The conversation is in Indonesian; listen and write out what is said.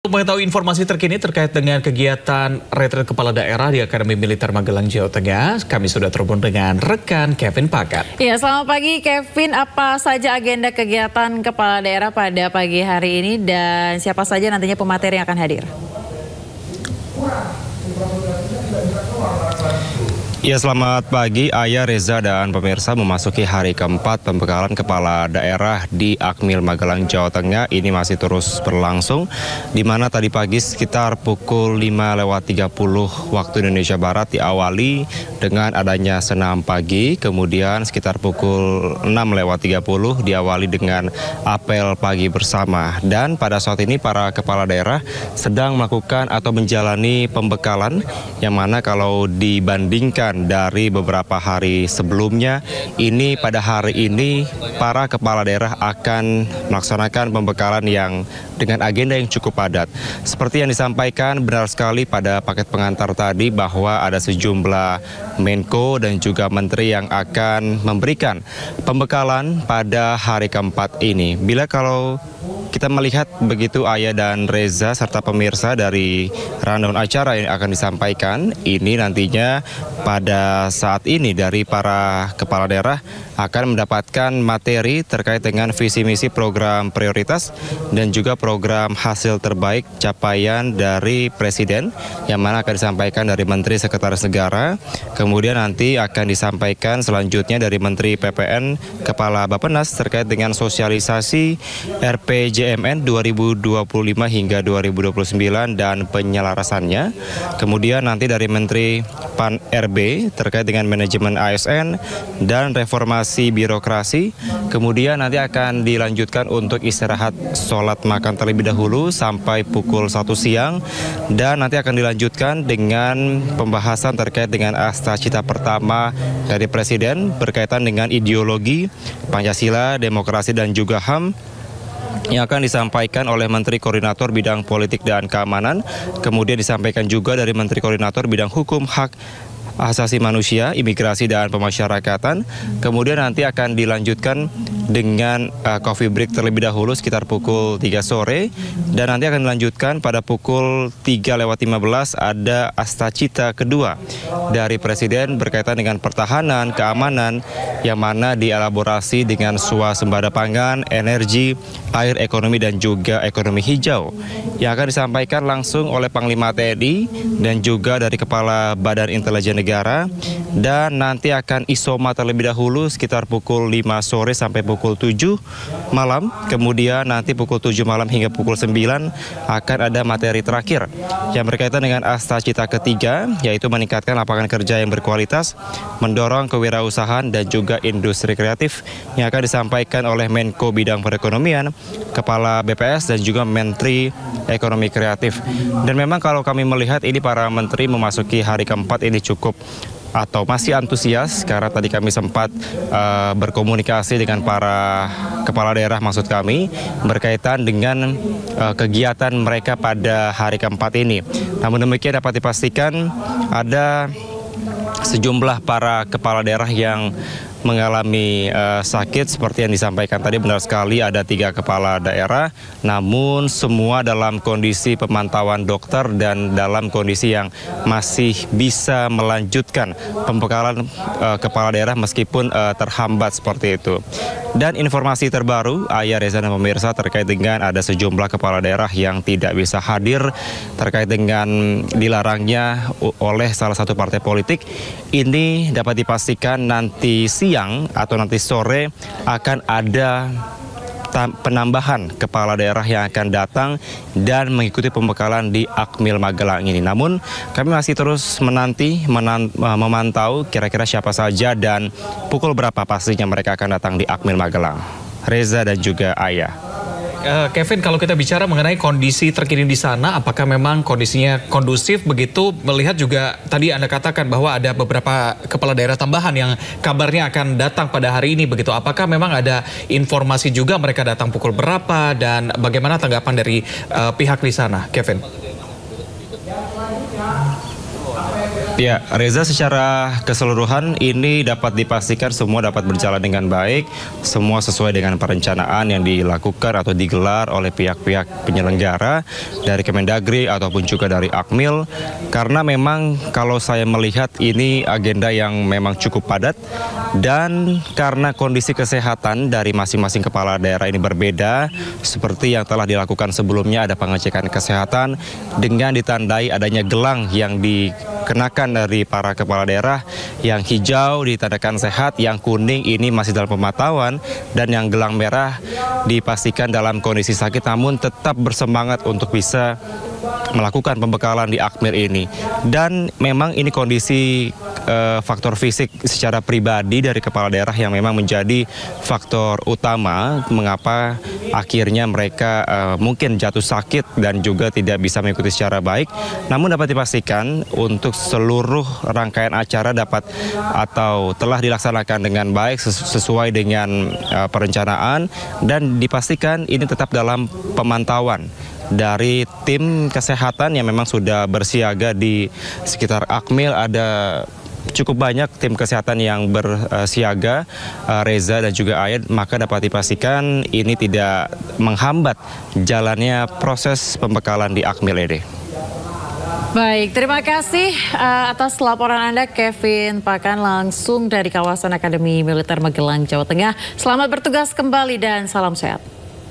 Untuk mengetahui informasi terkini terkait dengan kegiatan retret kepala daerah di Akademi Militer Magelang, Jawa Tengah, kami sudah terhubung dengan rekan Kevin Pakat. Ya, selamat pagi Kevin. Apa saja agenda kegiatan kepala daerah pada pagi hari ini dan siapa saja nantinya pemateri yang akan hadir? Ya, selamat pagi Ayah, Reza, dan pemirsa. Memasuki hari keempat pembekalan kepala daerah di Akmil Magelang, Jawa Tengah ini masih terus berlangsung, di mana tadi pagi sekitar pukul 5:30 waktu Indonesia Barat diawali dengan adanya senam pagi, kemudian sekitar pukul 6:30 diawali dengan apel pagi bersama. Dan pada saat ini para kepala daerah sedang melakukan atau menjalani pembekalan, yang mana kalau dibandingkan dari beberapa hari sebelumnya, ini pada hari ini para kepala daerah akan melaksanakan pembekalan yang dengan agenda yang cukup padat. Seperti yang disampaikan, benar sekali pada paket pengantar tadi bahwa ada sejumlah Menko dan juga Menteri yang akan memberikan pembekalan pada hari keempat ini. Bila kalau kita melihat begitu Ayah dan Reza serta pemirsa dari rundown acara yang akan disampaikan, ini nantinya pada saat ini dari para kepala daerah akan mendapatkan materi terkait dengan visi misi program prioritas dan juga program hasil terbaik capaian dari Presiden, yang mana akan disampaikan dari Menteri Sekretaris Negara. Kemudian nanti akan disampaikan selanjutnya dari Menteri PPN, Kepala Bappenas terkait dengan sosialisasi RPJMN 2025 hingga 2029 dan penyelarasannya. Kemudian nanti dari Menteri PAN RB terkait dengan manajemen ASN dan reformasi birokrasi. Kemudian nanti akan dilanjutkan untuk istirahat sholat makan terlebih dahulu sampai pukul 1 siang. Dan nanti akan dilanjutkan dengan pembahasan terkait dengan Akta Cita pertama dari Presiden berkaitan dengan ideologi Pancasila, demokrasi dan juga HAM, yang akan disampaikan oleh Menteri Koordinator Bidang Politik dan Keamanan. Kemudian disampaikan juga dari Menteri Koordinator Bidang Hukum, Hak Asasi Manusia, Imigrasi dan Pemasyarakatan. Kemudian nanti akan dilanjutkan dengan coffee break terlebih dahulu sekitar pukul 3 sore. Dan nanti akan dilanjutkan pada pukul 3:15 ada Akta Cita kedua dari Presiden berkaitan dengan pertahanan, keamanan, yang mana dielaborasi dengan swasembada pangan, energi, air, ekonomi dan juga ekonomi hijau, yang akan disampaikan langsung oleh Panglima TNI dan juga dari Kepala Badan Intelijen Negara. Dan nanti akan isoma terlebih dahulu sekitar pukul 5 sore sampai pukul 7 malam. Kemudian nanti pukul 7 malam hingga pukul 9 akan ada materi terakhir yang berkaitan dengan Akta Cita ketiga, yaitu meningkatkan lapangan kerja yang berkualitas, mendorong kewirausahaan dan juga industri kreatif, yang akan disampaikan oleh Menko Bidang Perekonomian, Kepala BPS dan juga Menteri Ekonomi Kreatif. Dan memang kalau kami melihat ini para menteri memasuki hari keempat ini cukup atau masih antusias, karena tadi kami sempat berkomunikasi dengan para kepala daerah, maksud kami, berkaitan dengan kegiatan mereka pada hari keempat ini. Namun demikian dapat dipastikan ada sejumlah para kepala daerah yang mengalami sakit. Seperti yang disampaikan tadi, benar sekali ada 3 kepala daerah, namun semua dalam kondisi pemantauan dokter dan dalam kondisi yang masih bisa melanjutkan pembekalan kepala daerah meskipun terhambat seperti itu. Dan informasi terbaru Ayah, Reza dan pemirsa terkait dengan ada sejumlah kepala daerah yang tidak bisa hadir terkait dengan dilarangnya oleh salah satu partai politik. Ini dapat dipastikan nanti siang atau nanti sore akan ada penambahan kepala daerah yang akan datang dan mengikuti pembekalan di Akmil Magelang ini. Namun kami masih terus memantau kira-kira siapa saja dan pukul berapa pastinya mereka akan datang di Akmil Magelang. Reza dan juga Ayah. Kevin, kalau kita bicara mengenai kondisi terkini di sana, apakah memang kondisinya kondusif begitu? Melihat juga tadi Anda katakan bahwa ada beberapa kepala daerah tambahan yang kabarnya akan datang pada hari ini begitu. Apakah memang ada informasi juga mereka datang pukul berapa dan bagaimana tanggapan dari pihak di sana, Kevin? Ya, Reza, secara keseluruhan ini dapat dipastikan semua dapat berjalan dengan baik, semua sesuai dengan perencanaan yang dilakukan atau digelar oleh pihak-pihak penyelenggara dari Kemendagri ataupun juga dari Akmil. Karena memang kalau saya melihat ini agenda yang memang cukup padat dan karena kondisi kesehatan dari masing-masing kepala daerah ini berbeda, seperti yang telah dilakukan sebelumnya ada pengecekan kesehatan dengan ditandai adanya gelang yang dikenakan dari para kepala daerah. Yang hijau ditandakan sehat, yang kuning ini masih dalam pemantauan, dan yang gelang merah dipastikan dalam kondisi sakit namun tetap bersemangat untuk bisa melakukan pembekalan di Akmil ini. Dan memang ini kondisi faktor fisik secara pribadi dari kepala daerah yang memang menjadi faktor utama mengapa akhirnya mereka mungkin jatuh sakit dan juga tidak bisa mengikuti secara baik. Namun dapat dipastikan untuk seluruh rangkaian acara dapat atau telah dilaksanakan dengan baik sesuai dengan perencanaan, dan dipastikan ini tetap dalam pemantauan dari tim kesehatan yang memang sudah bersiaga di sekitar Akmil. Ada cukup banyak tim kesehatan yang bersiaga, Reza dan juga Ayat, maka dapat dipastikan ini tidak menghambat jalannya proses pembekalan di Akmil ini. Baik, terima kasih atas laporan Anda, Kevin Pakan, langsung dari kawasan Akademi Militer Magelang, Jawa Tengah. Selamat bertugas kembali dan salam sehat.